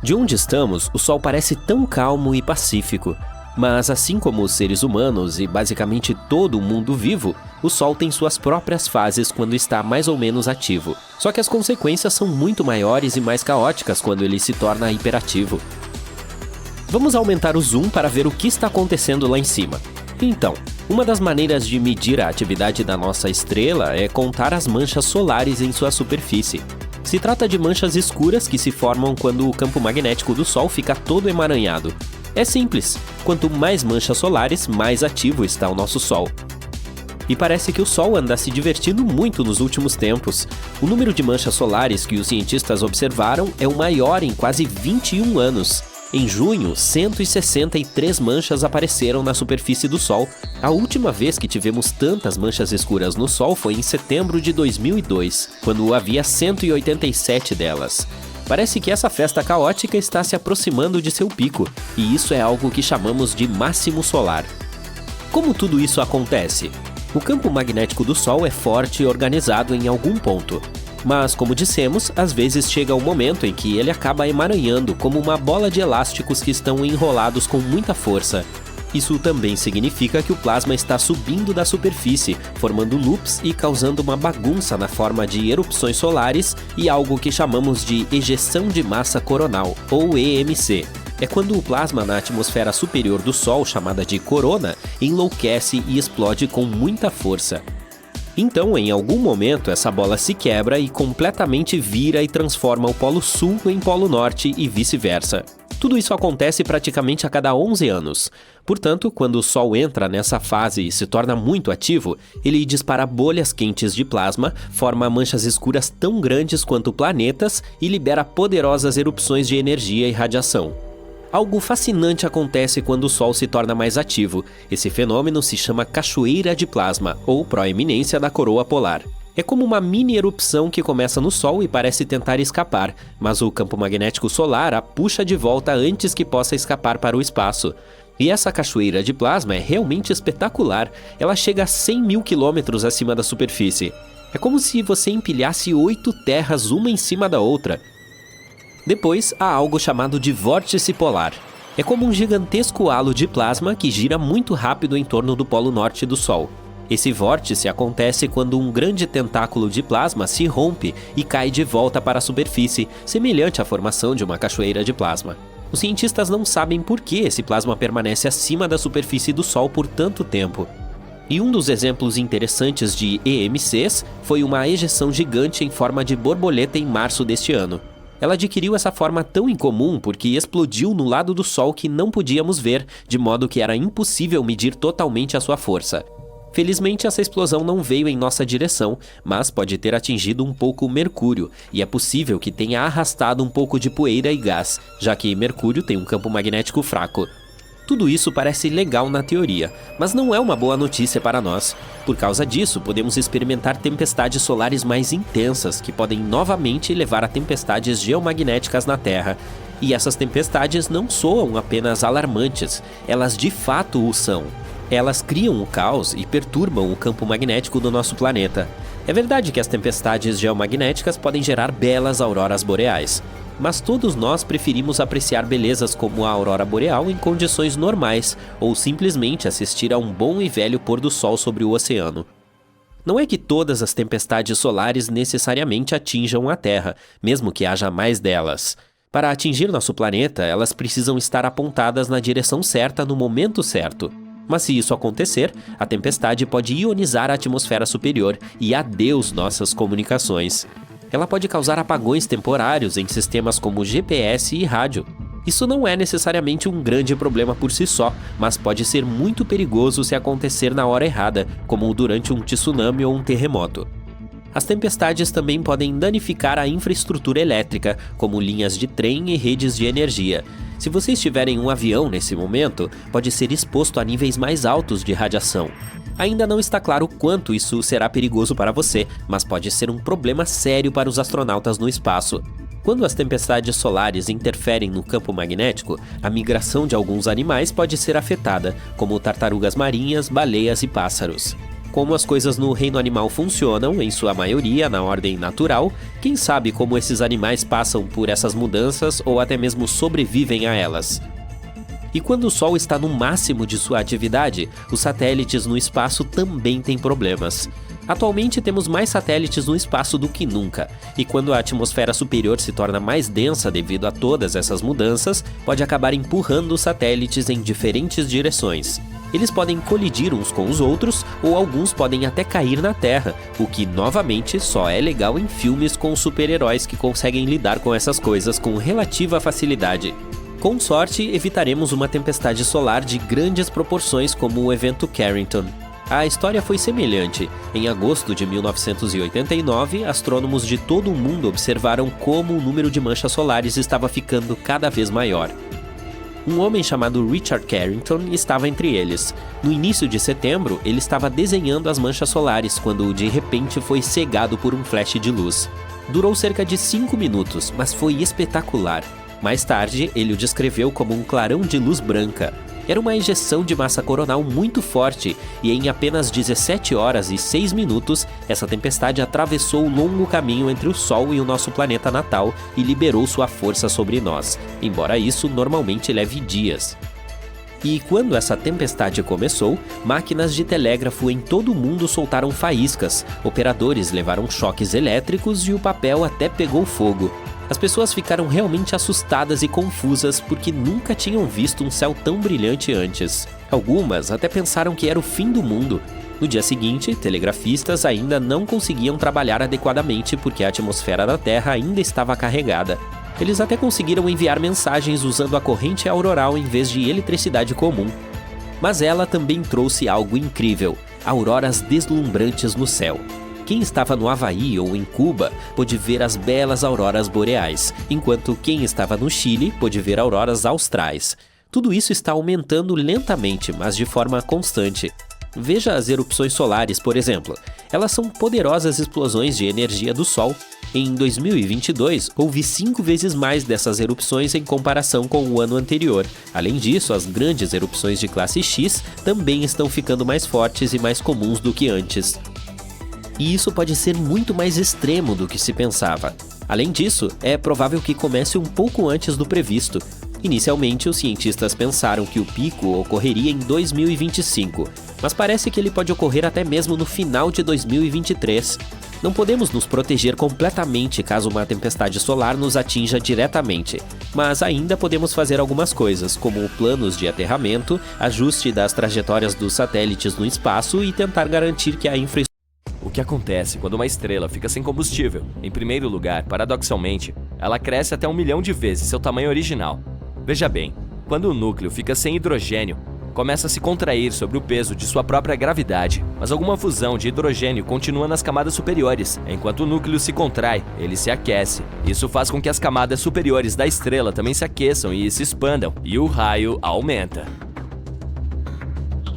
De onde estamos, o Sol parece tão calmo e pacífico. Mas assim como os seres humanos e basicamente todo o mundo vivo, o Sol tem suas próprias fases quando está mais ou menos ativo. Só que as consequências são muito maiores e mais caóticas quando ele se torna hiperativo. Vamos aumentar o zoom para ver o que está acontecendo lá em cima. Então, uma das maneiras de medir a atividade da nossa estrela é contar as manchas solares em sua superfície. Se trata de manchas escuras que se formam quando o campo magnético do Sol fica todo emaranhado. É simples, quanto mais manchas solares, mais ativo está o nosso Sol. E parece que o Sol anda se divertindo muito nos últimos tempos. O número de manchas solares que os cientistas observaram é o maior em quase 21 anos. Em junho, 163 manchas apareceram na superfície do Sol. A última vez que tivemos tantas manchas escuras no Sol foi em setembro de 2002, quando havia 187 delas. Parece que essa festa caótica está se aproximando de seu pico, e isso é algo que chamamos de máximo solar. Como tudo isso acontece? O campo magnético do Sol é forte e organizado em algum ponto. Mas, como dissemos, às vezes chega o momento em que ele acaba emaranhando como uma bola de elásticos que estão enrolados com muita força. Isso também significa que o plasma está subindo da superfície, formando loops e causando uma bagunça na forma de erupções solares e algo que chamamos de ejeção de massa coronal, ou EMC. É quando o plasma na atmosfera superior do Sol, chamada de corona, enlouquece e explode com muita força. Então, em algum momento, essa bola se quebra e completamente vira e transforma o Polo Sul em Polo Norte e vice-versa. Tudo isso acontece praticamente a cada 11 anos. Portanto, quando o Sol entra nessa fase e se torna muito ativo, ele dispara bolhas quentes de plasma, forma manchas escuras tão grandes quanto planetas e libera poderosas erupções de energia e radiação. Algo fascinante acontece quando o Sol se torna mais ativo. Esse fenômeno se chama cachoeira de plasma, ou proeminência da coroa polar. É como uma mini erupção que começa no Sol e parece tentar escapar, mas o campo magnético solar a puxa de volta antes que possa escapar para o espaço. E essa cachoeira de plasma é realmente espetacular. Ela chega a 100 mil quilômetros acima da superfície. É como se você empilhasse 8 terras uma em cima da outra. Depois, há algo chamado de vórtice polar. É como um gigantesco halo de plasma que gira muito rápido em torno do polo norte do Sol. Esse vórtice acontece quando um grande tentáculo de plasma se rompe e cai de volta para a superfície, semelhante à formação de uma cachoeira de plasma. Os cientistas não sabem por que esse plasma permanece acima da superfície do Sol por tanto tempo. E um dos exemplos interessantes de EMCs foi uma ejeção gigante em forma de borboleta em março deste ano. Ela adquiriu essa forma tão incomum porque explodiu no lado do Sol que não podíamos ver, de modo que era impossível medir totalmente a sua força. Felizmente, essa explosão não veio em nossa direção, mas pode ter atingido um pouco Mercúrio, e é possível que tenha arrastado um pouco de poeira e gás, já que Mercúrio tem um campo magnético fraco. Tudo isso parece legal na teoria, mas não é uma boa notícia para nós. Por causa disso, podemos experimentar tempestades solares mais intensas, que podem novamente levar a tempestades geomagnéticas na Terra. E essas tempestades não soam apenas alarmantes, elas de fato o são. Elas criam o caos e perturbam o campo magnético do nosso planeta. É verdade que as tempestades geomagnéticas podem gerar belas auroras boreais. Mas todos nós preferimos apreciar belezas como a aurora boreal em condições normais, ou simplesmente assistir a um bom e velho pôr do sol sobre o oceano. Não é que todas as tempestades solares necessariamente atinjam a Terra, mesmo que haja mais delas. Para atingir nosso planeta, elas precisam estar apontadas na direção certa no momento certo. Mas se isso acontecer, a tempestade pode ionizar a atmosfera superior e adeus nossas comunicações. Ela pode causar apagões temporários em sistemas como GPS e rádio. Isso não é necessariamente um grande problema por si só, mas pode ser muito perigoso se acontecer na hora errada, como durante um tsunami ou um terremoto. As tempestades também podem danificar a infraestrutura elétrica, como linhas de trem e redes de energia. Se você estiver em um avião nesse momento, pode ser exposto a níveis mais altos de radiação. Ainda não está claro quanto isso será perigoso para você, mas pode ser um problema sério para os astronautas no espaço. Quando as tempestades solares interferem no campo magnético, a migração de alguns animais pode ser afetada, como tartarugas marinhas, baleias e pássaros. Como as coisas no reino animal funcionam, em sua maioria, na ordem natural, quem sabe como esses animais passam por essas mudanças ou até mesmo sobrevivem a elas. E quando o Sol está no máximo de sua atividade, os satélites no espaço também têm problemas. Atualmente temos mais satélites no espaço do que nunca, e quando a atmosfera superior se torna mais densa devido a todas essas mudanças, pode acabar empurrando os satélites em diferentes direções. Eles podem colidir uns com os outros, ou alguns podem até cair na Terra, o que, novamente, só é legal em filmes com super-heróis que conseguem lidar com essas coisas com relativa facilidade. Com sorte, evitaremos uma tempestade solar de grandes proporções como o evento Carrington. A história foi semelhante. Em agosto de 1989, astrônomos de todo o mundo observaram como o número de manchas solares estava ficando cada vez maior. Um homem chamado Richard Carrington estava entre eles. No início de setembro, ele estava desenhando as manchas solares quando de repente foi cegado por um flash de luz. Durou cerca de 5 minutos, mas foi espetacular. Mais tarde, ele o descreveu como um clarão de luz branca. Era uma ejeção de massa coronal muito forte e em apenas 17 horas e 6 minutos, essa tempestade atravessou o longo caminho entre o Sol e o nosso planeta natal e liberou sua força sobre nós, embora isso normalmente leve dias. E quando essa tempestade começou, máquinas de telégrafo em todo o mundo soltaram faíscas, operadores levaram choques elétricos e o papel até pegou fogo. As pessoas ficaram realmente assustadas e confusas porque nunca tinham visto um céu tão brilhante antes. Algumas até pensaram que era o fim do mundo. No dia seguinte, telegrafistas ainda não conseguiam trabalhar adequadamente porque a atmosfera da Terra ainda estava carregada. Eles até conseguiram enviar mensagens usando a corrente auroral em vez de eletricidade comum. Mas ela também trouxe algo incrível: auroras deslumbrantes no céu. Quem estava no Havaí ou em Cuba pôde ver as belas auroras boreais, enquanto quem estava no Chile pôde ver auroras austrais. Tudo isso está aumentando lentamente, mas de forma constante. Veja as erupções solares, por exemplo. Elas são poderosas explosões de energia do Sol. Em 2022, houve 5 vezes mais dessas erupções em comparação com o ano anterior. Além disso, as grandes erupções de classe X também estão ficando mais fortes e mais comuns do que antes. E isso pode ser muito mais extremo do que se pensava. Além disso, é provável que comece um pouco antes do previsto. Inicialmente, os cientistas pensaram que o pico ocorreria em 2025, mas parece que ele pode ocorrer até mesmo no final de 2023. Não podemos nos proteger completamente caso uma tempestade solar nos atinja diretamente, mas ainda podemos fazer algumas coisas, como planos de aterramento, ajuste das trajetórias dos satélites no espaço e tentar garantir que a infraestrutura. O que acontece quando uma estrela fica sem combustível? Em primeiro lugar, paradoxalmente, ela cresce até 1 milhão de vezes seu tamanho original. Veja bem, quando o núcleo fica sem hidrogênio, começa a se contrair sob o peso de sua própria gravidade, mas alguma fusão de hidrogênio continua nas camadas superiores. Enquanto o núcleo se contrai, ele se aquece. Isso faz com que as camadas superiores da estrela também se aqueçam e se expandam, e o raio aumenta.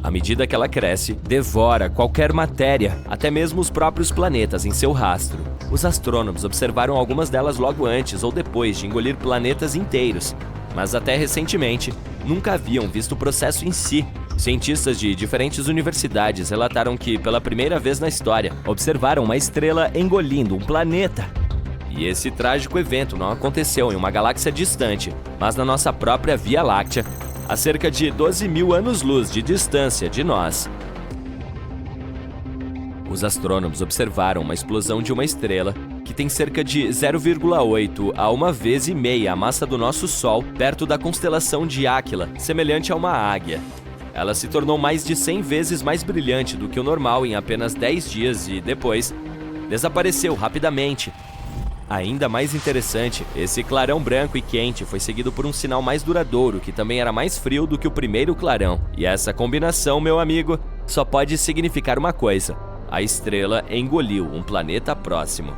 À medida que ela cresce, devora qualquer matéria, até mesmo os próprios planetas em seu rastro. Os astrônomos observaram algumas delas logo antes ou depois de engolir planetas inteiros, mas até recentemente nunca haviam visto o processo em si. Cientistas de diferentes universidades relataram que, pela primeira vez na história, observaram uma estrela engolindo um planeta. E esse trágico evento não aconteceu em uma galáxia distante, mas na nossa própria Via Láctea, a cerca de 12 mil anos-luz de distância de nós. Os astrônomos observaram uma explosão de uma estrela que tem cerca de 0,8 a 1,5 vezes a massa do nosso Sol, perto da constelação de Áquila, semelhante a uma águia. Ela se tornou mais de 100 vezes mais brilhante do que o normal em apenas 10 dias e, depois, desapareceu rapidamente. Ainda mais interessante, esse clarão branco e quente foi seguido por um sinal mais duradouro que também era mais frio do que o primeiro clarão. E essa combinação, meu amigo, só pode significar uma coisa: a estrela engoliu um planeta próximo.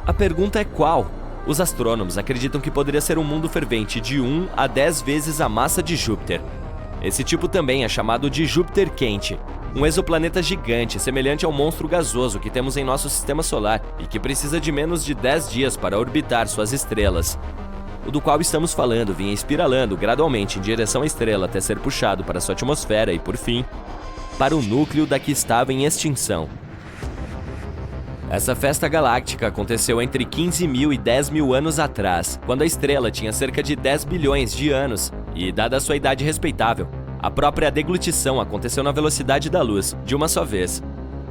A pergunta é qual? Os astrônomos acreditam que poderia ser um mundo fervente de 1 a 10 vezes a massa de Júpiter. Esse tipo também é chamado de Júpiter quente, um exoplaneta gigante semelhante ao monstro gasoso que temos em nosso sistema solar e que precisa de menos de 10 dias para orbitar suas estrelas. O do qual estamos falando vinha espiralando gradualmente em direção à estrela até ser puxado para sua atmosfera e, por fim, para o núcleo da que estava em extinção. Essa festa galáctica aconteceu entre 15.000 e 10.000 anos atrás, quando a estrela tinha cerca de 10 bilhões de anos, e dada a sua idade respeitável, a própria deglutição aconteceu na velocidade da luz, de uma só vez.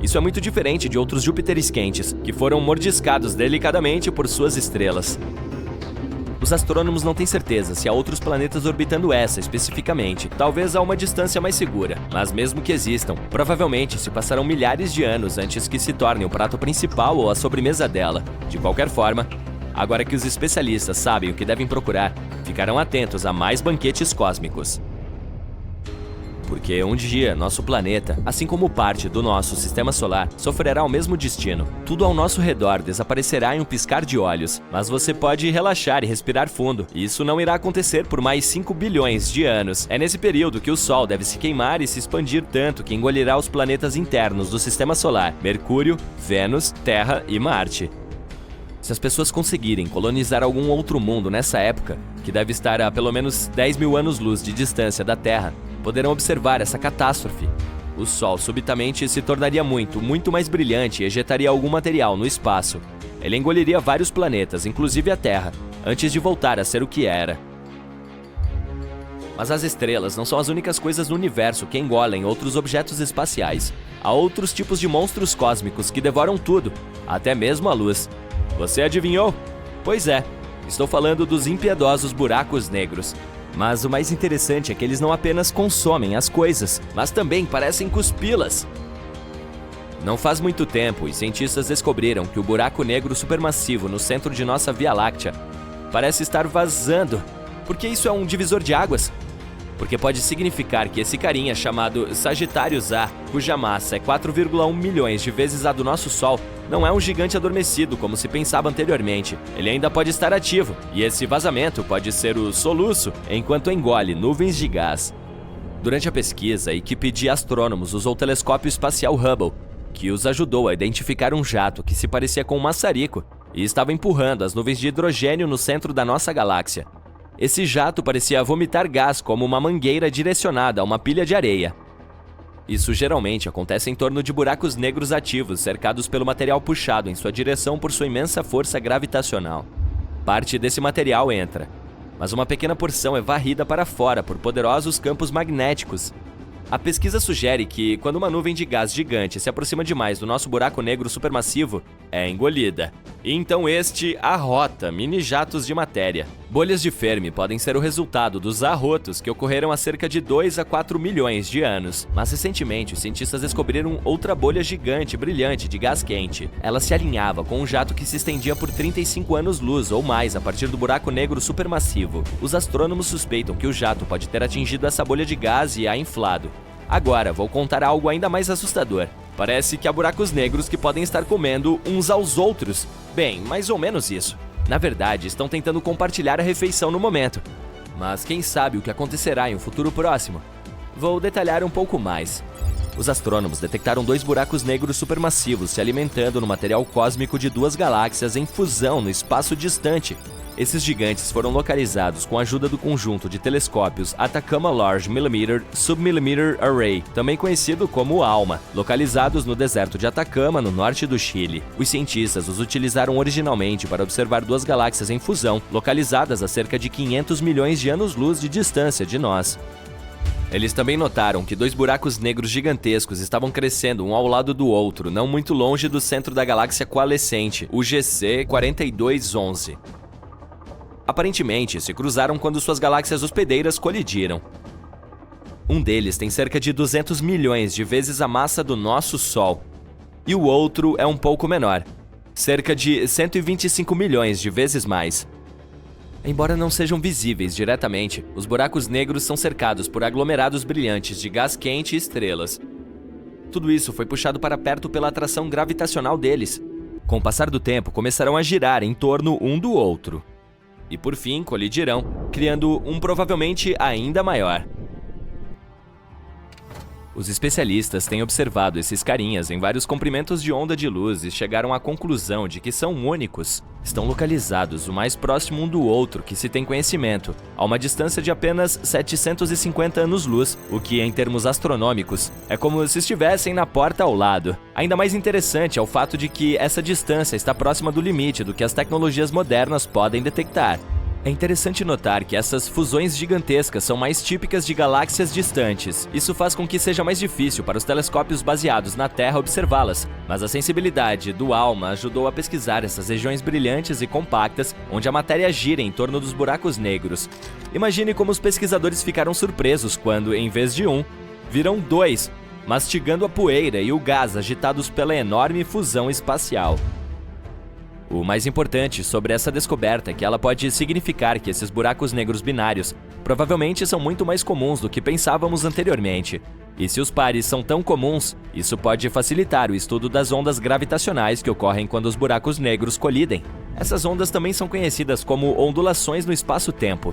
Isso é muito diferente de outros Júpiteres quentes, que foram mordiscados delicadamente por suas estrelas. Os astrônomos não têm certeza se há outros planetas orbitando essa especificamente, talvez a uma distância mais segura, mas mesmo que existam, provavelmente se passarão milhares de anos antes que se torne o prato principal ou a sobremesa dela. De qualquer forma, agora que os especialistas sabem o que devem procurar, ficarão atentos a mais banquetes cósmicos. Porque um dia, nosso planeta, assim como parte do nosso sistema solar, sofrerá o mesmo destino. Tudo ao nosso redor desaparecerá em um piscar de olhos, mas você pode relaxar e respirar fundo. Isso não irá acontecer por mais 5 bilhões de anos. É nesse período que o Sol deve se queimar e se expandir tanto que engolirá os planetas internos do sistema solar: Mercúrio, Vênus, Terra e Marte. Se as pessoas conseguirem colonizar algum outro mundo nessa época, que deve estar a pelo menos 10.000 anos-luz de distância da Terra, poderão observar essa catástrofe. O Sol subitamente se tornaria muito mais brilhante e ejetaria algum material no espaço. Ele engoliria vários planetas, inclusive a Terra, antes de voltar a ser o que era. Mas as estrelas não são as únicas coisas no universo que engolem outros objetos espaciais. Há outros tipos de monstros cósmicos que devoram tudo, até mesmo a luz. Você adivinhou? Pois é, estou falando dos impiedosos buracos negros. Mas o mais interessante é que eles não apenas consomem as coisas, mas também parecem cuspi-las. Não faz muito tempo, os cientistas descobriram que o buraco negro supermassivo no centro de nossa Via Láctea parece estar vazando. Por que isso é um divisor de águas? Porque pode significar que esse carinha chamado Sagitários A, cuja massa é 4,1 milhões de vezes a do nosso Sol, não é um gigante adormecido como se pensava anteriormente. Ele ainda pode estar ativo, e esse vazamento pode ser o soluço enquanto engole nuvens de gás. Durante a pesquisa, a equipe de astrônomos usou o telescópio espacial Hubble, que os ajudou a identificar um jato que se parecia com um maçarico e estava empurrando as nuvens de hidrogênio no centro da nossa galáxia. Esse jato parecia vomitar gás como uma mangueira direcionada a uma pilha de areia. Isso geralmente acontece em torno de buracos negros ativos cercados pelo material puxado em sua direção por sua imensa força gravitacional. Parte desse material entra, mas uma pequena porção é varrida para fora por poderosos campos magnéticos. A pesquisa sugere que, quando uma nuvem de gás gigante se aproxima demais do nosso buraco negro supermassivo, é engolida. E então este arrota mini-jatos de matéria. Bolhas de Fermi podem ser o resultado dos arrotos que ocorreram há cerca de 2 a 4 milhões de anos. Mas recentemente, os cientistas descobriram outra bolha gigante brilhante de gás quente. Ela se alinhava com um jato que se estendia por 35 anos-luz ou mais a partir do buraco negro supermassivo. Os astrônomos suspeitam que o jato pode ter atingido essa bolha de gás e a inflado. Agora, vou contar algo ainda mais assustador. Parece que há buracos negros que podem estar comendo uns aos outros. Bem, mais ou menos isso. Na verdade, estão tentando compartilhar a refeição no momento. Mas quem sabe o que acontecerá em um futuro próximo? Vou detalhar um pouco mais. Os astrônomos detectaram 2 buracos negros supermassivos se alimentando no material cósmico de 2 galáxias em fusão no espaço distante. Esses gigantes foram localizados com a ajuda do conjunto de telescópios Atacama Large Millimeter Submillimeter Array, também conhecido como ALMA, localizados no deserto de Atacama, no norte do Chile. Os cientistas os utilizaram originalmente para observar 2 galáxias em fusão, localizadas a cerca de 500 milhões de anos-luz de distância de nós. Eles também notaram que 2 buracos negros gigantescos estavam crescendo um ao lado do outro, não muito longe do centro da galáxia coalescente, o GC 4211. Aparentemente, se cruzaram quando suas galáxias hospedeiras colidiram. Um deles tem cerca de 200 milhões de vezes a massa do nosso Sol, e o outro é um pouco menor, cerca de 125 milhões de vezes mais. Embora não sejam visíveis diretamente, os buracos negros são cercados por aglomerados brilhantes de gás quente e estrelas. Tudo isso foi puxado para perto pela atração gravitacional deles. Com o passar do tempo, começarão a girar em torno um do outro. E por fim, colidirão, criando um provavelmente ainda maior. Os especialistas têm observado esses carinhas em vários comprimentos de onda de luz e chegaram à conclusão de que são únicos. Estão localizados o mais próximo um do outro que se tem conhecimento, a uma distância de apenas 750 anos-luz, o que, em termos astronômicos, é como se estivessem na porta ao lado. Ainda mais interessante é o fato de que essa distância está próxima do limite do que as tecnologias modernas podem detectar. É interessante notar que essas fusões gigantescas são mais típicas de galáxias distantes. Isso faz com que seja mais difícil para os telescópios baseados na Terra observá-las, mas a sensibilidade do ALMA ajudou a pesquisar essas regiões brilhantes e compactas onde a matéria gira em torno dos buracos negros. Imagine como os pesquisadores ficaram surpresos quando, em vez de um, viram dois, mastigando a poeira e o gás agitados pela enorme fusão espacial. O mais importante sobre essa descoberta é que ela pode significar que esses buracos negros binários provavelmente são muito mais comuns do que pensávamos anteriormente. E se os pares são tão comuns, isso pode facilitar o estudo das ondas gravitacionais que ocorrem quando os buracos negros colidem. Essas ondas também são conhecidas como ondulações no espaço-tempo.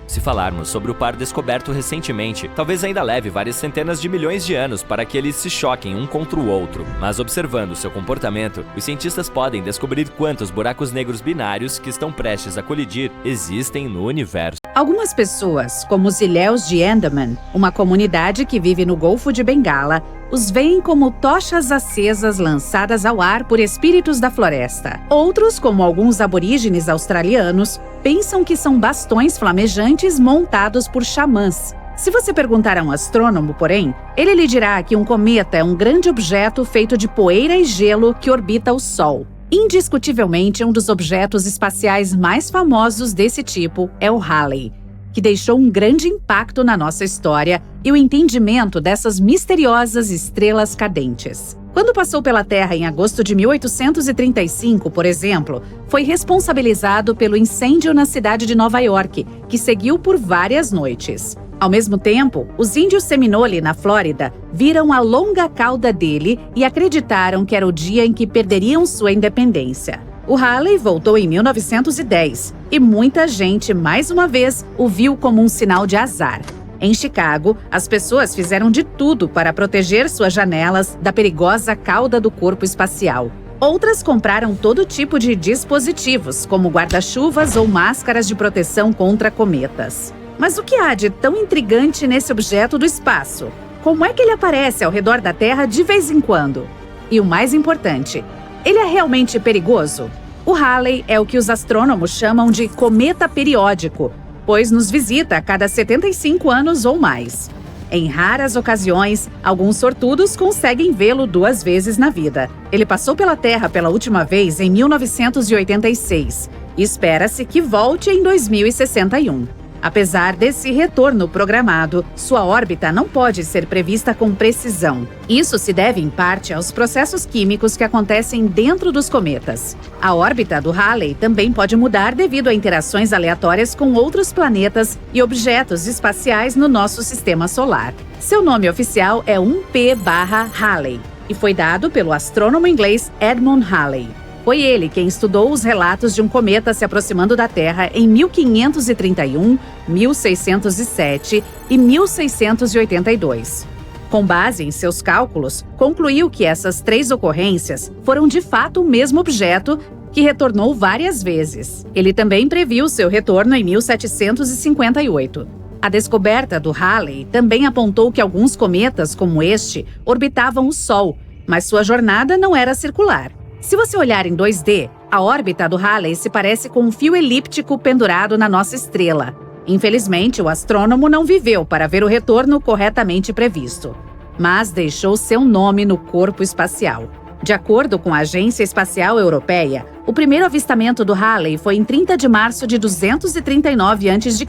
Se falarmos sobre o par descoberto recentemente, talvez ainda leve várias centenas de milhões de anos para que eles se choquem um contra o outro. Mas observando seu comportamento, os cientistas podem descobrir quantos buracos negros binários que estão prestes a colidir existem no universo. Algumas pessoas, como os ilhéus de Andaman, uma comunidade que vive no Golfo de Bengala, os veem como tochas acesas lançadas ao ar por espíritos da floresta. Outros, como alguns aborígenes australianos, pensam que são bastões flamejantes montados por xamãs. Se você perguntar a um astrônomo, porém, ele lhe dirá que um cometa é um grande objeto feito de poeira e gelo que orbita o Sol. Indiscutivelmente, um dos objetos espaciais mais famosos desse tipo é o Halley, que deixou um grande impacto na nossa história e o entendimento dessas misteriosas estrelas cadentes. Quando passou pela Terra em agosto de 1835, por exemplo, foi responsabilizado pelo incêndio na cidade de Nova York, que seguiu por várias noites. Ao mesmo tempo, os índios Seminole, na Flórida, viram a longa cauda dele e acreditaram que era o dia em que perderiam sua independência. O Halley voltou em 1910 e muita gente, mais uma vez, o viu como um sinal de azar. Em Chicago, as pessoas fizeram de tudo para proteger suas janelas da perigosa cauda do corpo espacial. Outras compraram todo tipo de dispositivos, como guarda-chuvas ou máscaras de proteção contra cometas. Mas o que há de tão intrigante nesse objeto do espaço? Como é que ele aparece ao redor da Terra de vez em quando? E o mais importante, ele é realmente perigoso? O Halley é o que os astrônomos chamam de cometa periódico, pois nos visita a cada 75 anos ou mais. Em raras ocasiões, alguns sortudos conseguem vê-lo 2 vezes na vida. Ele passou pela Terra pela última vez em 1986 e espera-se que volte em 2061. Apesar desse retorno programado, sua órbita não pode ser prevista com precisão. Isso se deve, em parte, aos processos químicos que acontecem dentro dos cometas. A órbita do Halley também pode mudar devido a interações aleatórias com outros planetas e objetos espaciais no nosso sistema solar. Seu nome oficial é 1P/Halley e foi dado pelo astrônomo inglês Edmund Halley. Foi ele quem estudou os relatos de um cometa se aproximando da Terra em 1531, 1607 e 1682. Com base em seus cálculos, concluiu que essas 3 ocorrências foram de fato o mesmo objeto que retornou várias vezes. Ele também previu seu retorno em 1758. A descoberta do Halley também apontou que alguns cometas, como este, orbitavam o Sol, mas sua jornada não era circular. Se você olhar em 2D, a órbita do Halley se parece com um fio elíptico pendurado na nossa estrela. Infelizmente, o astrônomo não viveu para ver o retorno corretamente previsto, mas deixou seu nome no corpo espacial. De acordo com a Agência Espacial Europeia, o primeiro avistamento do Halley foi em 30 de março de 239 a.C.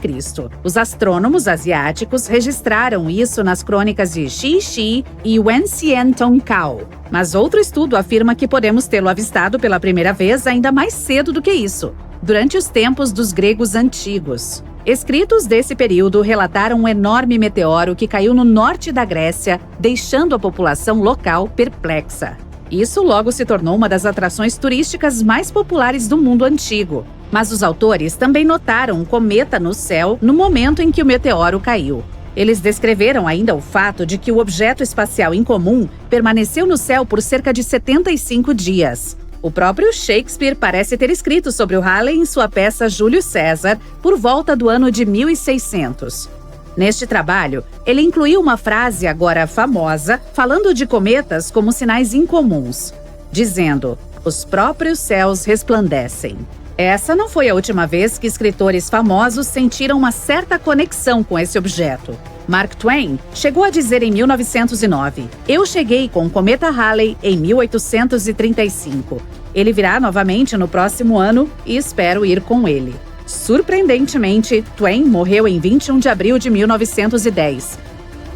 Os astrônomos asiáticos registraram isso nas crônicas de Shi Shi e Wen Xian Tong Cao. Mas outro estudo afirma que podemos tê-lo avistado pela primeira vez ainda mais cedo do que isso, durante os tempos dos gregos antigos. Escritos desse período relataram um enorme meteoro que caiu no norte da Grécia, deixando a população local perplexa. Isso logo se tornou uma das atrações turísticas mais populares do mundo antigo. Mas os autores também notaram um cometa no céu no momento em que o meteoro caiu. Eles descreveram ainda o fato de que o objeto espacial incomum permaneceu no céu por cerca de 75 dias. O próprio Shakespeare parece ter escrito sobre o Halley em sua peça Júlio César por volta do ano de 1600. Neste trabalho, ele incluiu uma frase agora famosa, falando de cometas como sinais incomuns, dizendo: "Os próprios céus resplandecem". Essa não foi a última vez que escritores famosos sentiram uma certa conexão com esse objeto. Mark Twain chegou a dizer em 1909: "Eu cheguei com o cometa Halley em 1835. Ele virá novamente no próximo ano e espero ir com ele". Surpreendentemente, Twain morreu em 21 de abril de 1910,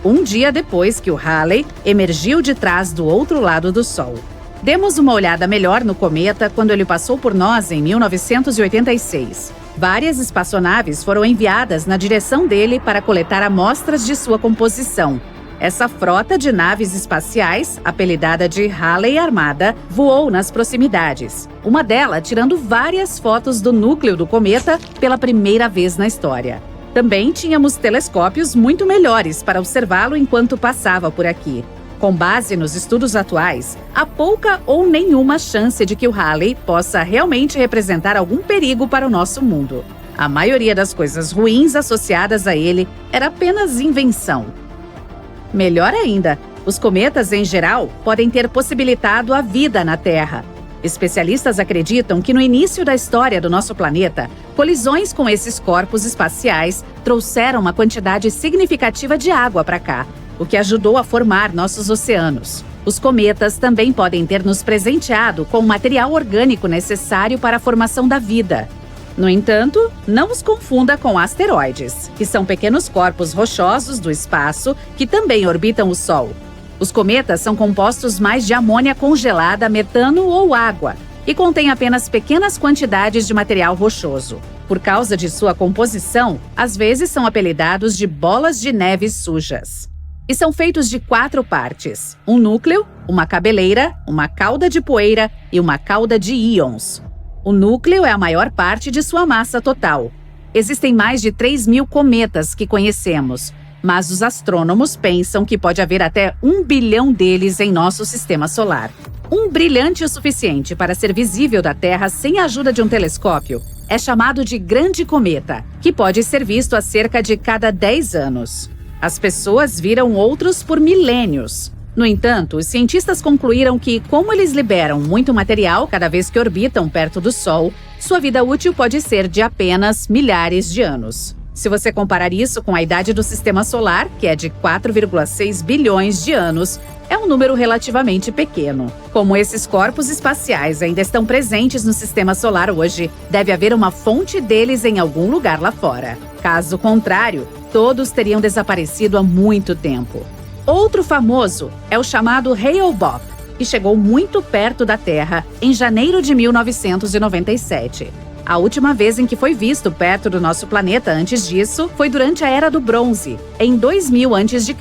um dia depois que o Halley emergiu de trás do outro lado do Sol. Demos uma olhada melhor no cometa quando ele passou por nós em 1986. Várias espaçonaves foram enviadas na direção dele para coletar amostras de sua composição. Essa frota de naves espaciais, apelidada de Halley Armada, voou nas proximidades, uma delas tirando várias fotos do núcleo do cometa pela primeira vez na história. Também tínhamos telescópios muito melhores para observá-lo enquanto passava por aqui. Com base nos estudos atuais, há pouca ou nenhuma chance de que o Halley possa realmente representar algum perigo para o nosso mundo. A maioria das coisas ruins associadas a ele era apenas invenção. Melhor ainda, os cometas em geral podem ter possibilitado a vida na Terra. Especialistas acreditam que no início da história do nosso planeta, colisões com esses corpos espaciais trouxeram uma quantidade significativa de água para cá, o que ajudou a formar nossos oceanos. Os cometas também podem ter nos presenteado com o material orgânico necessário para a formação da vida. No entanto, não os confunda com asteroides, que são pequenos corpos rochosos do espaço que também orbitam o Sol. Os cometas são compostos mais de amônia congelada, metano ou água, e contêm apenas pequenas quantidades de material rochoso. Por causa de sua composição, às vezes são apelidados de bolas de neve sujas. E são feitos de 4 partes: um núcleo, uma cabeleira, uma cauda de poeira e uma cauda de íons. O núcleo é a maior parte de sua massa total. Existem mais de 3.000 cometas que conhecemos, mas os astrônomos pensam que pode haver até 1 bilhão deles em nosso sistema solar. Um brilhante o suficiente para ser visível da Terra sem a ajuda de um telescópio é chamado de grande cometa, que pode ser visto a cerca de cada 10 anos. As pessoas viram outros por milênios. No entanto, os cientistas concluíram que, como eles liberam muito material cada vez que orbitam perto do Sol, sua vida útil pode ser de apenas milhares de anos. Se você comparar isso com a idade do Sistema Solar, que é de 4,6 bilhões de anos, é um número relativamente pequeno. Como esses corpos espaciais ainda estão presentes no Sistema Solar hoje, deve haver uma fonte deles em algum lugar lá fora. Caso contrário, todos teriam desaparecido há muito tempo. Outro famoso é o chamado Hale-Bopp, que chegou muito perto da Terra em janeiro de 1997. A última vez em que foi visto perto do nosso planeta antes disso foi durante a Era do Bronze, em 2000 a.C.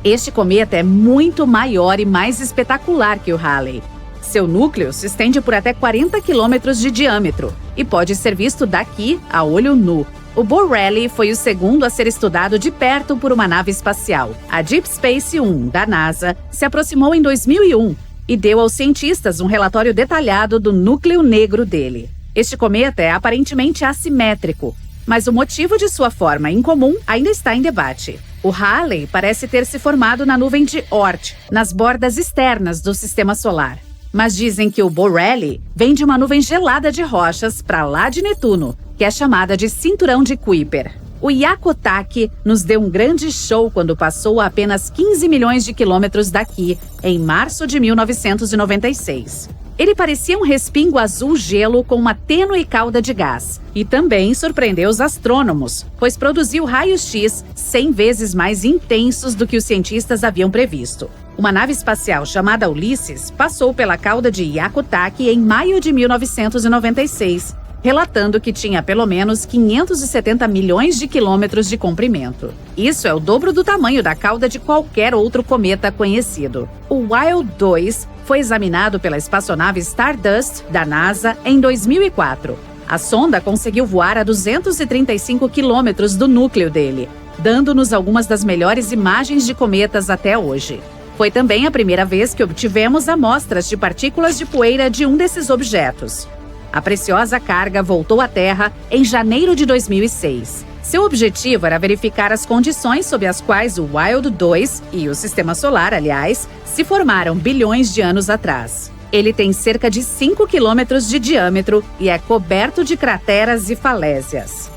Este cometa é muito maior e mais espetacular que o Halley. Seu núcleo se estende por até 40 quilômetros de diâmetro e pode ser visto daqui a olho nu. O Borrelly foi o segundo a ser estudado de perto por uma nave espacial. A Deep Space 1, da NASA, se aproximou em 2001 e deu aos cientistas um relatório detalhado do núcleo negro dele. Este cometa é aparentemente assimétrico, mas o motivo de sua forma incomum ainda está em debate. O Halley parece ter se formado na nuvem de Oort, nas bordas externas do Sistema Solar. Mas dizem que o Borrelly vem de uma nuvem gelada de rochas para lá de Netuno, que é chamada de Cinturão de Kuiper. O Hyakutake nos deu um grande show quando passou a apenas 15 milhões de quilômetros daqui, em março de 1996. Ele parecia um respingo azul gelo com uma tênue cauda de gás. E também surpreendeu os astrônomos, pois produziu raios-x 100 vezes mais intensos do que os cientistas haviam previsto. Uma nave espacial chamada Ulysses passou pela cauda de Hyakutake em maio de 1996, relatando que tinha pelo menos 570 milhões de quilômetros de comprimento. Isso é o dobro do tamanho da cauda de qualquer outro cometa conhecido. O Wild 2 foi examinado pela espaçonave Stardust, da NASA, em 2004. A sonda conseguiu voar a 235 quilômetros do núcleo dele, dando-nos algumas das melhores imagens de cometas até hoje. Foi também a primeira vez que obtivemos amostras de partículas de poeira de um desses objetos. A preciosa carga voltou à Terra em janeiro de 2006. Seu objetivo era verificar as condições sob as quais o Wild 2 e o Sistema Solar, aliás, se formaram bilhões de anos atrás. Ele tem cerca de 5 quilômetros de diâmetro e é coberto de crateras e falésias.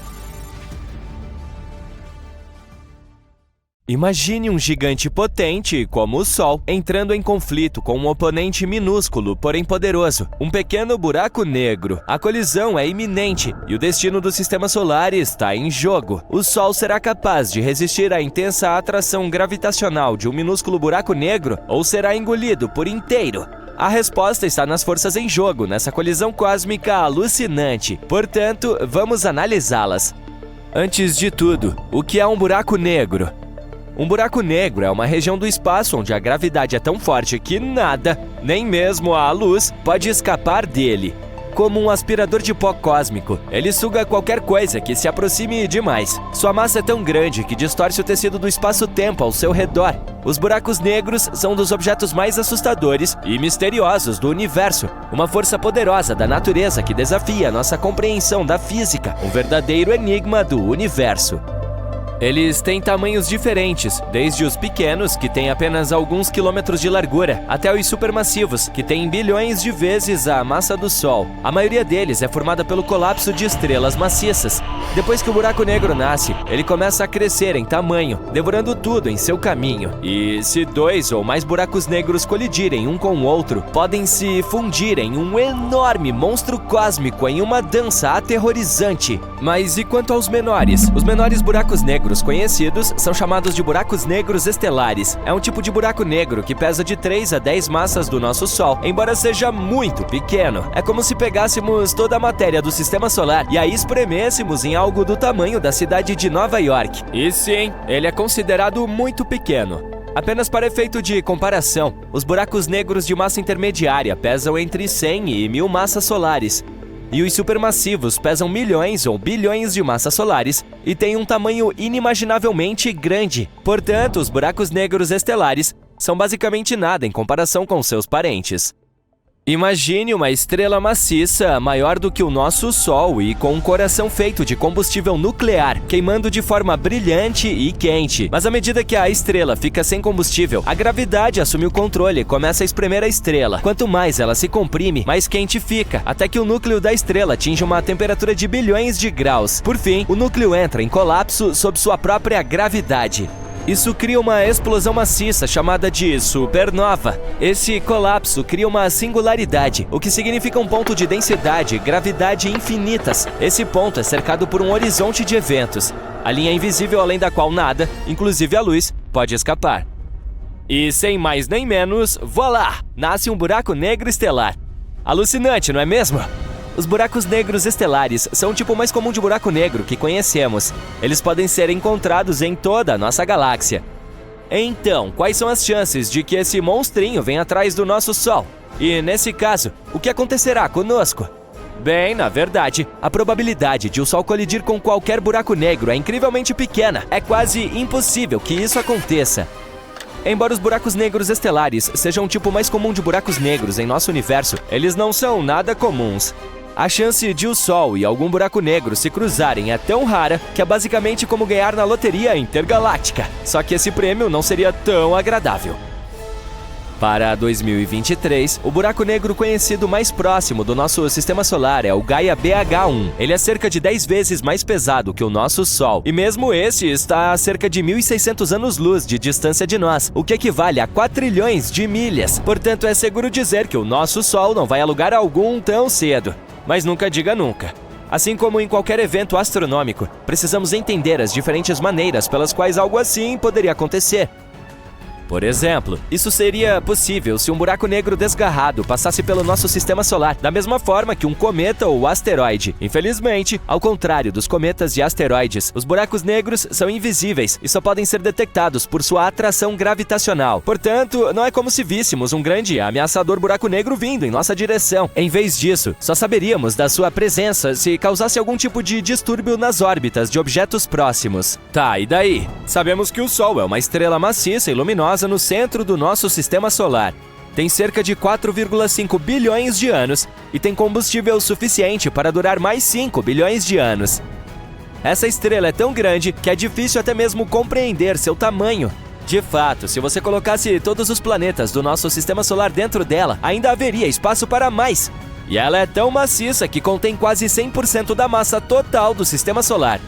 Imagine um gigante potente, como o Sol, entrando em conflito com um oponente minúsculo, porém poderoso, um pequeno buraco negro. A colisão é iminente e o destino do Sistema Solar está em jogo. O Sol será capaz de resistir à intensa atração gravitacional de um minúsculo buraco negro ou será engolido por inteiro? A resposta está nas forças em jogo, nessa colisão cósmica alucinante. Portanto, vamos analisá-las. Antes de tudo, o que é um buraco negro? Um buraco negro é uma região do espaço onde a gravidade é tão forte que nada, nem mesmo a luz, pode escapar dele. Como um aspirador de pó cósmico, ele suga qualquer coisa que se aproxime demais. Sua massa é tão grande que distorce o tecido do espaço-tempo ao seu redor. Os buracos negros são dos objetos mais assustadores e misteriosos do universo. Uma força poderosa da natureza que desafia nossa compreensão da física. Um verdadeiro enigma do universo. Eles têm tamanhos diferentes, desde os pequenos, que têm apenas alguns quilômetros de largura, até os supermassivos, que têm bilhões de vezes a massa do Sol. A maioria deles é formada pelo colapso de estrelas maciças. Depois que o buraco negro nasce, ele começa a crescer em tamanho, devorando tudo em seu caminho. E se 2 ou mais buracos negros colidirem um com o outro, podem se fundir em um enorme monstro cósmico em uma dança aterrorizante. Mas e quanto aos menores? Os menores buracos negros conhecidos são chamados de buracos negros estelares. É um tipo de buraco negro que pesa de 3 a 10 massas do nosso Sol, embora seja muito pequeno. É como se pegássemos toda a matéria do Sistema Solar e a espremêssemos em algo do tamanho da cidade de Nova York. E sim, ele é considerado muito pequeno. Apenas para efeito de comparação, os buracos negros de massa intermediária pesam entre 100 e 1000 massas solares. E os supermassivos pesam milhões ou bilhões de massas solares e têm um tamanho inimaginavelmente grande. Portanto, os buracos negros estelares são basicamente nada em comparação com seus parentes. Imagine uma estrela maciça maior do que o nosso Sol e com um coração feito de combustível nuclear, queimando de forma brilhante e quente. Mas à medida que a estrela fica sem combustível, a gravidade assume o controle e começa a espremer a estrela. Quanto mais ela se comprime, mais quente fica, até que o núcleo da estrela atinge uma temperatura de bilhões de graus. Por fim, o núcleo entra em colapso sob sua própria gravidade. Isso cria uma explosão maciça chamada de supernova. Esse colapso cria uma singularidade, o que significa um ponto de densidade e gravidade infinitas. Esse ponto é cercado por um horizonte de eventos, a linha invisível além da qual nada, inclusive a luz, pode escapar. E sem mais nem menos, voilá! Nasce um buraco negro estelar. Alucinante, não é mesmo? Os buracos negros estelares são o tipo mais comum de buraco negro que conhecemos. Eles podem ser encontrados em toda a nossa galáxia. Então, quais são as chances de que esse monstrinho venha atrás do nosso Sol? E, nesse caso, o que acontecerá conosco? Bem, na verdade, a probabilidade de o Sol colidir com qualquer buraco negro é incrivelmente pequena. É quase impossível que isso aconteça. Embora os buracos negros estelares sejam o tipo mais comum de buracos negros em nosso universo, eles não são nada comuns. A chance de o Sol e algum buraco negro se cruzarem é tão rara que é basicamente como ganhar na loteria intergaláctica. Só que esse prêmio não seria tão agradável. Para 2023, o buraco negro conhecido mais próximo do nosso Sistema Solar é o Gaia BH1. Ele é cerca de 10 vezes mais pesado que o nosso Sol. E mesmo esse está a cerca de 1.600 anos-luz de distância de nós, o que equivale a 4 trilhões de milhas. Portanto, é seguro dizer que o nosso Sol não vai a lugar algum tão cedo. Mas nunca diga nunca. Assim como em qualquer evento astronômico, precisamos entender as diferentes maneiras pelas quais algo assim poderia acontecer. Por exemplo, isso seria possível se um buraco negro desgarrado passasse pelo nosso sistema solar, da mesma forma que um cometa ou asteroide. Infelizmente, ao contrário dos cometas e asteroides, os buracos negros são invisíveis e só podem ser detectados por sua atração gravitacional. Portanto, não é como se víssemos um grande e ameaçador buraco negro vindo em nossa direção. Em vez disso, só saberíamos da sua presença se causasse algum tipo de distúrbio nas órbitas de objetos próximos. Tá, e daí? Sabemos que o Sol é uma estrela maciça e luminosa no centro do nosso sistema solar. Tem cerca de 4,5 bilhões de anos e tem combustível suficiente para durar mais 5 bilhões de anos. Essa estrela é tão grande que é difícil até mesmo compreender seu tamanho. De fato, se você colocasse todos os planetas do nosso sistema solar dentro dela, ainda haveria espaço para mais. E ela é tão maciça que contém quase 100% da massa total do sistema solar.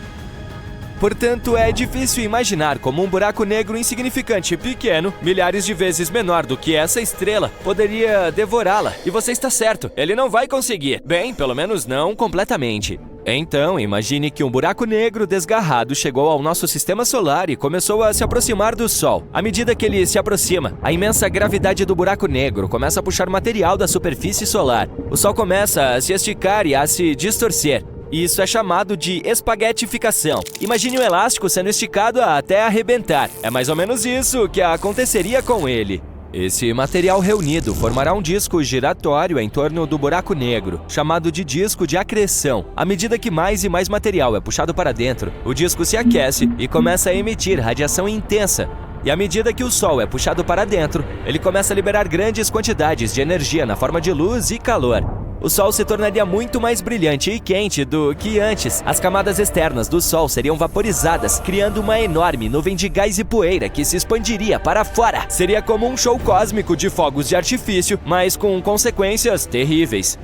Portanto, é difícil imaginar como um buraco negro insignificante e pequeno, milhares de vezes menor do que essa estrela, poderia devorá-la. E você está certo, ele não vai conseguir. Bem, pelo menos não completamente. Então, imagine que um buraco negro desgarrado chegou ao nosso sistema solar e começou a se aproximar do Sol. À medida que ele se aproxima, a imensa gravidade do buraco negro começa a puxar material da superfície solar. O Sol começa a se esticar e a se distorcer. Isso é chamado de espaguetificação. Imagine um elástico sendo esticado até arrebentar. É mais ou menos isso que aconteceria com ele. Esse material reunido formará um disco giratório em torno do buraco negro, chamado de disco de acreção. À medida que mais e mais material é puxado para dentro, o disco se aquece e começa a emitir radiação intensa. E à medida que o Sol é puxado para dentro, ele começa a liberar grandes quantidades de energia na forma de luz e calor. O Sol se tornaria muito mais brilhante e quente do que antes. As camadas externas do Sol seriam vaporizadas, criando uma enorme nuvem de gás e poeira que se expandiria para fora. Seria como um show cósmico de fogos de artifício, mas com consequências terríveis.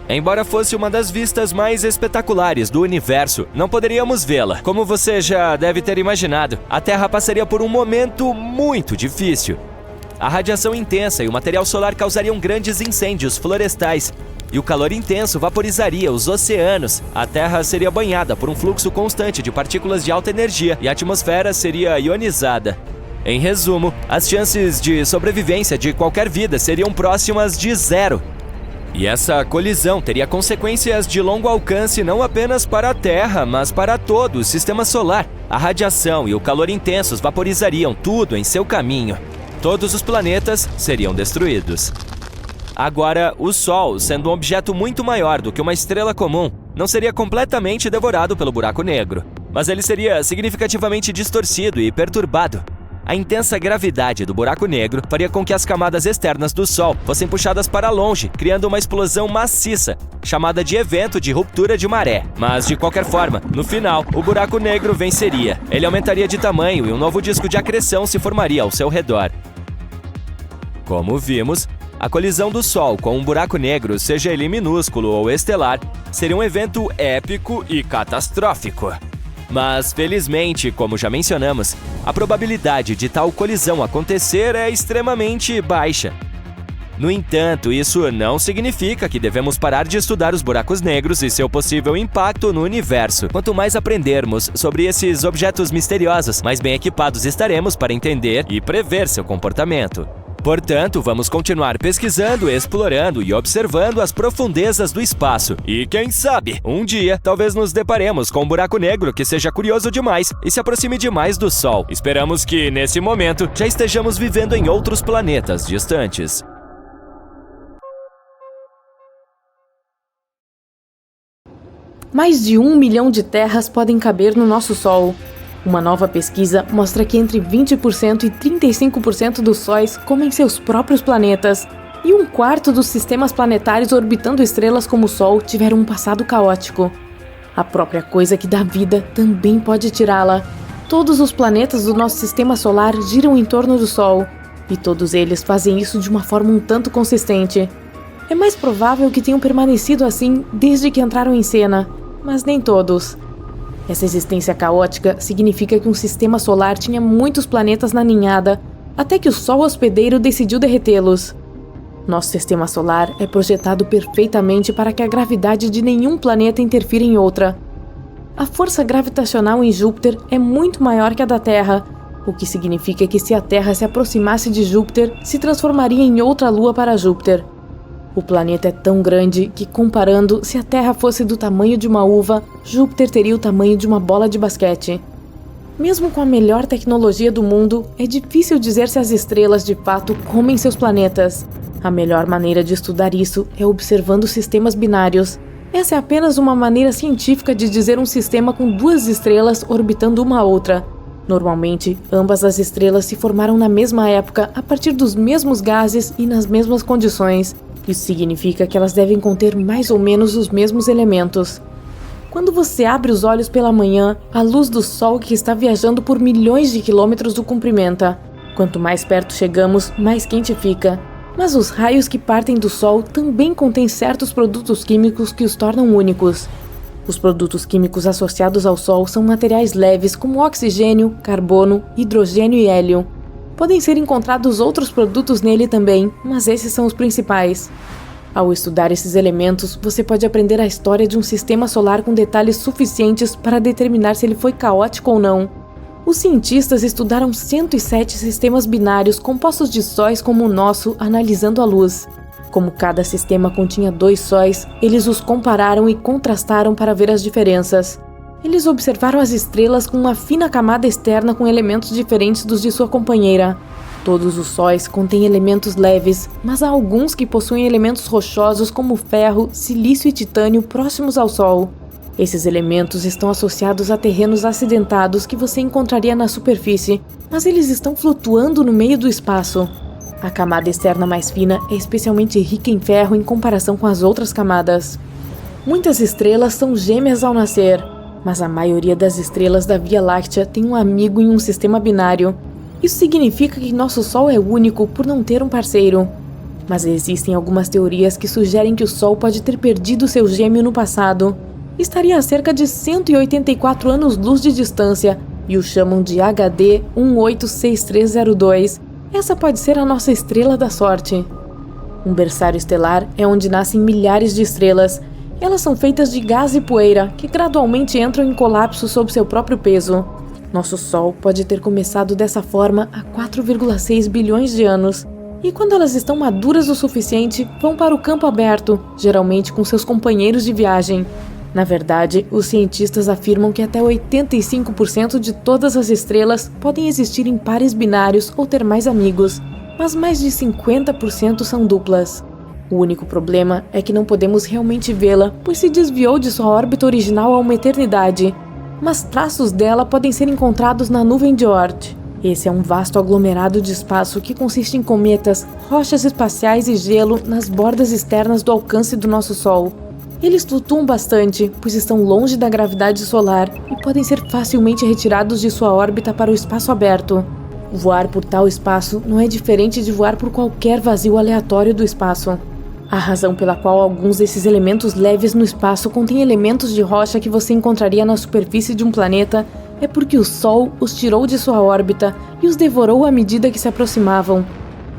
Embora fosse uma das vistas mais espetaculares do universo, não poderíamos vê-la. Como você já deve ter imaginado, a Terra passaria por um momento muito difícil. A radiação intensa e o material solar causariam grandes incêndios florestais, e o calor intenso vaporizaria os oceanos. A Terra seria banhada por um fluxo constante de partículas de alta energia e a atmosfera seria ionizada. Em resumo, as chances de sobrevivência de qualquer vida seriam próximas de zero. E essa colisão teria consequências de longo alcance não apenas para a Terra, mas para todo o sistema solar. A radiação e o calor intensos vaporizariam tudo em seu caminho. Todos os planetas seriam destruídos. Agora, o Sol, sendo um objeto muito maior do que uma estrela comum, não seria completamente devorado pelo buraco negro, mas ele seria significativamente distorcido e perturbado. A intensa gravidade do buraco negro faria com que as camadas externas do Sol fossem puxadas para longe, criando uma explosão maciça, chamada de evento de ruptura de maré. Mas, de qualquer forma, no final, o buraco negro venceria. Ele aumentaria de tamanho e um novo disco de acreção se formaria ao seu redor. Como vimos, a colisão do Sol com um buraco negro, seja ele minúsculo ou estelar, seria um evento épico e catastrófico. Mas, felizmente, como já mencionamos, a probabilidade de tal colisão acontecer é extremamente baixa. No entanto, isso não significa que devemos parar de estudar os buracos negros e seu possível impacto no universo. Quanto mais aprendermos sobre esses objetos misteriosos, mais bem equipados estaremos para entender e prever seu comportamento. Portanto, vamos continuar pesquisando, explorando e observando as profundezas do espaço. E quem sabe, um dia, talvez nos deparemos com um buraco negro que seja curioso demais e se aproxime demais do Sol. Esperamos que, nesse momento, já estejamos vivendo em outros planetas distantes. Mais de 1 milhão de terras podem caber no nosso Sol. Uma nova pesquisa mostra que entre 20% e 35% dos sóis comem seus próprios planetas, e 1/4 dos sistemas planetários orbitando estrelas como o Sol tiveram um passado caótico. A própria coisa que dá vida também pode tirá-la. Todos os planetas do nosso sistema solar giram em torno do Sol, e todos eles fazem isso de uma forma um tanto consistente. É mais provável que tenham permanecido assim desde que entraram em cena, mas nem todos. Essa existência caótica significa que um sistema solar tinha muitos planetas na ninhada, até que o Sol hospedeiro decidiu derretê-los. Nosso sistema solar é projetado perfeitamente para que a gravidade de nenhum planeta interfira em outra. A força gravitacional em Júpiter é muito maior que a da Terra, o que significa que se a Terra se aproximasse de Júpiter, se transformaria em outra lua para Júpiter. O planeta é tão grande que, comparando, se a Terra fosse do tamanho de uma uva, Júpiter teria o tamanho de uma bola de basquete. Mesmo com a melhor tecnologia do mundo, é difícil dizer se as estrelas de fato comem seus planetas. A melhor maneira de estudar isso é observando sistemas binários. Essa é apenas uma maneira científica de dizer um sistema com duas estrelas orbitando uma outra. Normalmente, ambas as estrelas se formaram na mesma época, a partir dos mesmos gases e nas mesmas condições. Isso significa que elas devem conter mais ou menos os mesmos elementos. Quando você abre os olhos pela manhã, a luz do Sol que está viajando por milhões de quilômetros o cumprimenta. Quanto mais perto chegamos, mais quente fica. Mas os raios que partem do Sol também contêm certos produtos químicos que os tornam únicos. Os produtos químicos associados ao Sol são materiais leves como oxigênio, carbono, hidrogênio e hélio. Podem ser encontrados outros produtos nele também, mas esses são os principais. Ao estudar esses elementos, você pode aprender a história de um sistema solar com detalhes suficientes para determinar se ele foi caótico ou não. Os cientistas estudaram 107 sistemas binários compostos de sóis como o nosso, analisando a luz. Como cada sistema continha 2 sóis, eles os compararam e contrastaram para ver as diferenças. Eles observaram as estrelas com uma fina camada externa com elementos diferentes dos de sua companheira. Todos os sóis contêm elementos leves, mas há alguns que possuem elementos rochosos como ferro, silício e titânio próximos ao Sol. Esses elementos estão associados a terrenos acidentados que você encontraria na superfície, mas eles estão flutuando no meio do espaço. A camada externa mais fina é especialmente rica em ferro em comparação com as outras camadas. Muitas estrelas são gêmeas ao nascer, mas a maioria das estrelas da Via Láctea tem um amigo em um sistema binário. Isso significa que nosso Sol é único por não ter um parceiro. Mas existem algumas teorias que sugerem que o Sol pode ter perdido seu gêmeo no passado. Estaria a cerca de 184 anos-luz de distância e o chamam de HD 186302. Essa pode ser a nossa estrela da sorte. Um berçário estelar é onde nascem milhares de estrelas. Elas são feitas de gás e poeira, que gradualmente entram em colapso sob seu próprio peso. Nosso Sol pode ter começado dessa forma há 4,6 bilhões de anos. E quando elas estão maduras o suficiente, vão para o campo aberto, geralmente com seus companheiros de viagem. Na verdade, os cientistas afirmam que até 85% de todas as estrelas podem existir em pares binários ou ter mais amigos, mas mais de 50% são duplas. O único problema é que não podemos realmente vê-la, pois se desviou de sua órbita original há uma eternidade. Mas traços dela podem ser encontrados na nuvem de Oort. Esse é um vasto aglomerado de espaço que consiste em cometas, rochas espaciais e gelo nas bordas externas do alcance do nosso Sol. Eles flutuam bastante, pois estão longe da gravidade solar e podem ser facilmente retirados de sua órbita para o espaço aberto. Voar por tal espaço não é diferente de voar por qualquer vazio aleatório do espaço. A razão pela qual alguns desses elementos leves no espaço contêm elementos de rocha que você encontraria na superfície de um planeta é porque o Sol os tirou de sua órbita e os devorou à medida que se aproximavam.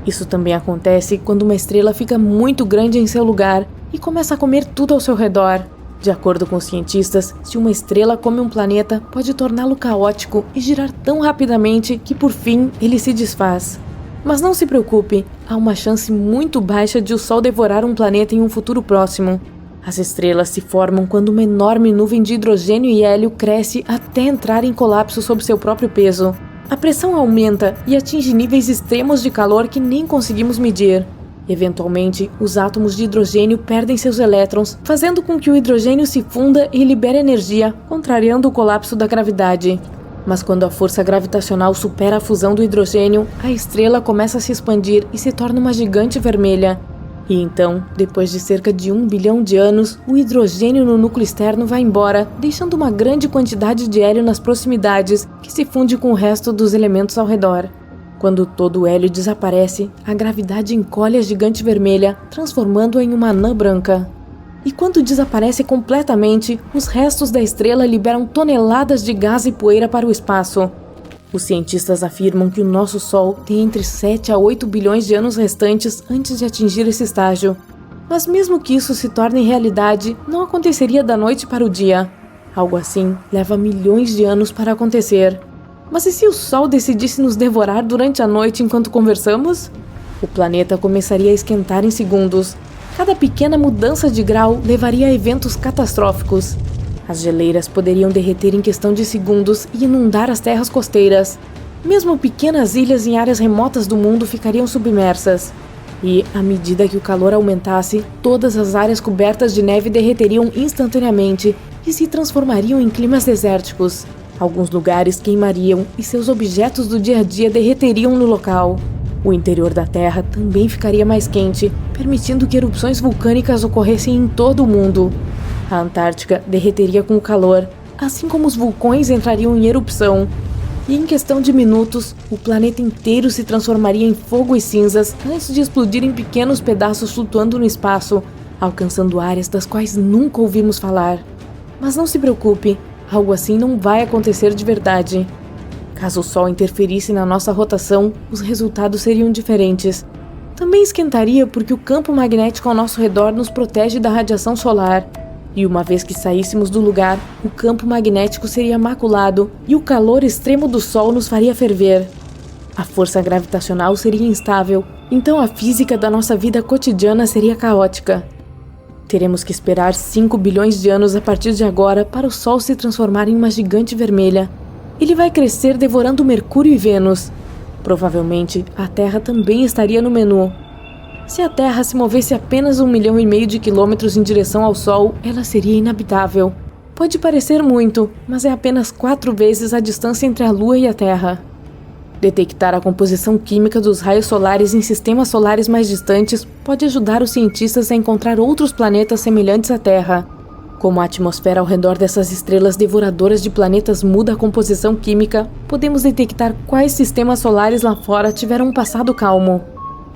Isso também acontece quando uma estrela fica muito grande em seu lugar e começa a comer tudo ao seu redor. De acordo com os cientistas, se uma estrela come um planeta, pode torná-lo caótico e girar tão rapidamente que por fim ele se desfaz. Mas não se preocupe, há uma chance muito baixa de o Sol devorar um planeta em um futuro próximo. As estrelas se formam quando uma enorme nuvem de hidrogênio e hélio cresce até entrar em colapso sob seu próprio peso. A pressão aumenta e atinge níveis extremos de calor que nem conseguimos medir. Eventualmente, os átomos de hidrogênio perdem seus elétrons, fazendo com que o hidrogênio se funda e libere energia, contrariando o colapso da gravidade. Mas quando a força gravitacional supera a fusão do hidrogênio, a estrela começa a se expandir e se torna uma gigante vermelha. E então, depois de cerca de 1 bilhão de anos, o hidrogênio no núcleo externo vai embora, deixando uma grande quantidade de hélio nas proximidades, que se funde com o resto dos elementos ao redor. Quando todo o hélio desaparece, a gravidade encolhe a gigante vermelha, transformando-a em uma anã branca. E quando desaparece completamente, os restos da estrela liberam toneladas de gás e poeira para o espaço. Os cientistas afirmam que o nosso Sol tem entre 7 a 8 bilhões de anos restantes antes de atingir esse estágio. Mas mesmo que isso se torne realidade, não aconteceria da noite para o dia. Algo assim leva milhões de anos para acontecer. Mas e se o Sol decidisse nos devorar durante a noite enquanto conversamos? O planeta começaria a esquentar em segundos. Cada pequena mudança de grau levaria a eventos catastróficos. As geleiras poderiam derreter em questão de segundos e inundar as terras costeiras. Mesmo pequenas ilhas em áreas remotas do mundo ficariam submersas. E, à medida que o calor aumentasse, todas as áreas cobertas de neve derreteriam instantaneamente e se transformariam em climas desérticos. Alguns lugares queimariam e seus objetos do dia a dia derreteriam no local. O interior da Terra também ficaria mais quente, permitindo que erupções vulcânicas ocorressem em todo o mundo. A Antártica derreteria com o calor, assim como os vulcões entrariam em erupção. E em questão de minutos, o planeta inteiro se transformaria em fogo e cinzas antes de explodir em pequenos pedaços flutuando no espaço, alcançando áreas das quais nunca ouvimos falar. Mas não se preocupe, algo assim não vai acontecer de verdade. Caso o Sol interferisse na nossa rotação, os resultados seriam diferentes. Também esquentaria porque o campo magnético ao nosso redor nos protege da radiação solar. E uma vez que saíssemos do lugar, o campo magnético seria maculado e o calor extremo do Sol nos faria ferver. A força gravitacional seria instável, então a física da nossa vida cotidiana seria caótica. Teremos que esperar 5 bilhões de anos a partir de agora para o Sol se transformar em uma gigante vermelha. Ele vai crescer devorando Mercúrio e Vênus. Provavelmente, a Terra também estaria no menu. Se a Terra se movesse apenas 1,5 milhão de quilômetros em direção ao Sol, ela seria inabitável. Pode parecer muito, mas é apenas 4 vezes a distância entre a Lua e a Terra. Detectar a composição química dos raios solares em sistemas solares mais distantes pode ajudar os cientistas a encontrar outros planetas semelhantes à Terra. Como a atmosfera ao redor dessas estrelas devoradoras de planetas muda a composição química, podemos detectar quais sistemas solares lá fora tiveram um passado calmo.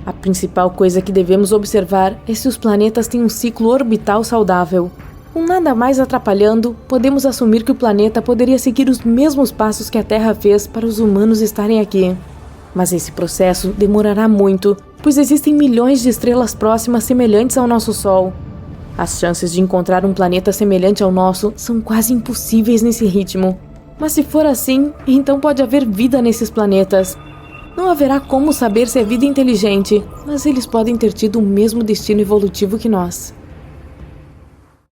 A principal coisa que devemos observar é se os planetas têm um ciclo orbital saudável. Com nada mais atrapalhando, podemos assumir que o planeta poderia seguir os mesmos passos que a Terra fez para os humanos estarem aqui. Mas esse processo demorará muito, pois existem milhões de estrelas próximas semelhantes ao nosso Sol. As chances de encontrar um planeta semelhante ao nosso são quase impossíveis nesse ritmo. Mas se for assim, então pode haver vida nesses planetas. Não haverá como saber se é vida inteligente, mas eles podem ter tido o mesmo destino evolutivo que nós.